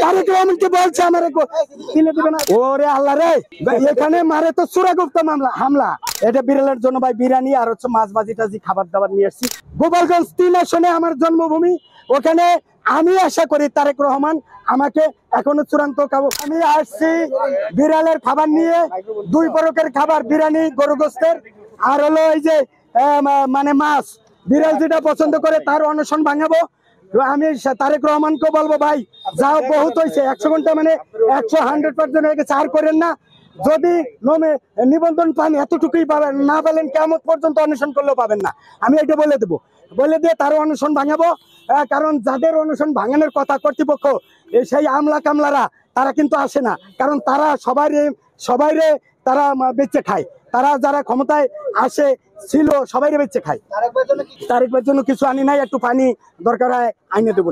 তারেক রহমানকে বলছে আমার কিনে দিবে না। ওরে আল্লাহ রে, এখানে মারে তো চূড়াগুপ্ত মামলা হামলা। এটা বিড়ালের জন্য ভাই বিরিয়ানি আর হচ্ছে মাছ ভাজি টাজি খাবার দাবার নিয়ে আসছি। গোপালগঞ্জ 3 আসনে আমার জন্মভূমি, ওখানে আমি আশা করি তারেক রহমান আমাকে এখনো চূড়ান্ত আমি আসছি বিড়ালের খাবার নিয়ে, 2 প্রকারের খাবার, বিরিয়ানি গরু গোস্তের আর হলো এই যে মানে মাছ। বিড়াল যেটা পছন্দ করে তার অনশন ভাঙাবো। আমি তারেক রহমানকে বলবো ভাই যাও বহুত হয়েছে, 100 ঘন্টা মানে 100% হয়ে গেছে, আর করেন না। যদি নিবন্ধন পান এতটুকুই পাবেন, না পেলেন কেমন পর্যন্ত অনশন করলেও পাবেন না। আমি এটা বলে দেবো, বলে দিয়ে তার অনশন ভাঙাবো। কারণ যাদের অনশন ভাঙানোর কথা কর্তৃপক্ষ, সেই আমলা কামলারা তারা কিন্তু আসে না, কারণ তারা সবাইরে তারা বেচে খায়। তারা যারা ক্ষমতায় আসে ছিল সবাই বেচে খায়। তারেক ভাইয়ের জন্য কিছু আনি নাই, একটু পানি দরকার হয় আইনে দেবো।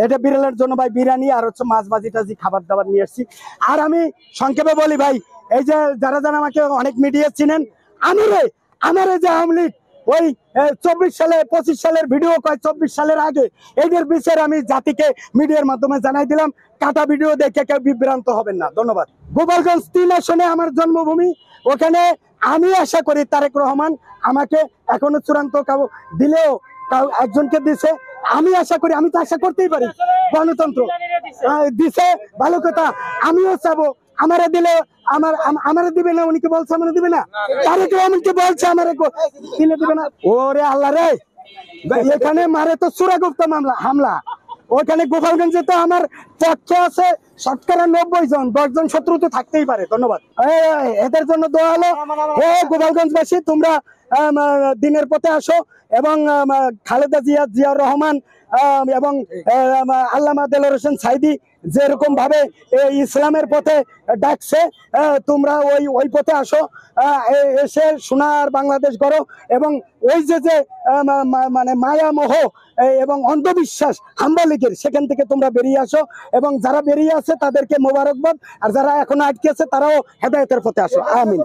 এটা বিড়ালের জন্য ভাই বিরিয়ানি আর হচ্ছে মাছ ভাজি টাজি খাবার দাবার নিয়ে আসছি। আর আমি সংক্ষেপে বলি ভাই, এই যে যারা যারা আমাকে অনেক মিডিয়া চিনেন, আমার যে আওয়ামী লীগ ওই 24 সালে 25 সালের ভিডিও কয় 24 সালের আগে, এদের বিচার আমি জাতিকে মিডিয়ার মাধ্যমে জানাই দিলাম। কাটা ভিডিও দেখে কেউ বিভ্রান্ত হবেন না। ধন্যবাদ। গোপালগঞ্জ 3 আসনে আমার জন্মভূমি, ওখানে আমি আশা করি তারেক রহমান আমাকে এখনো চূড়ান্ত দিলেও একজনকে দিছে। আমি আশা করি, আমি তো আশা করতেই পারি, গণতন্ত্র দিছে ভালো কথা, আমিও চাবো আমারে দিলে আমারে দিবে না। উনি কি বলছে আমারে দিবে না? তারেক রহমানকে বলছে আমারে কিনে দিবে না। ওরে আল্লাহ রে, এখানে মারে তো চূড়াগুপ্ত মামলা হামলা। ওখানে গোপালগঞ্জে তো আমার পক্ষে আছে 90 জন, 10 জন শত্রু তো থাকতেই পারে। ধন্যবাদ। এদের জন্য দোয়া হলো, গোপালগঞ্জবাসী তোমরা দিনের পথে আসো এবং খালেদা জিয়াউর রহমান এবং আল্লামা দেলোয়ার হোসেন সাঈদী যেরকম ভাবে ইসলামের পথে ডাকছে, তোমরা ওই পথে আসো, এসে সোনার বাংলাদেশ গড়ো। এবং ওই যে মানে মায়া মোহ এবং অন্ধবিশ্বাস হাম্বা লীগের, সেখান থেকে তোমরা বেরিয়ে আসো। এবং যারা বেরিয়ে আছে তাদেরকে মোবারকবাদ, আর যারা এখনো আটকে আছে তারাও হেদায়েতের পথে আসো। আমিন।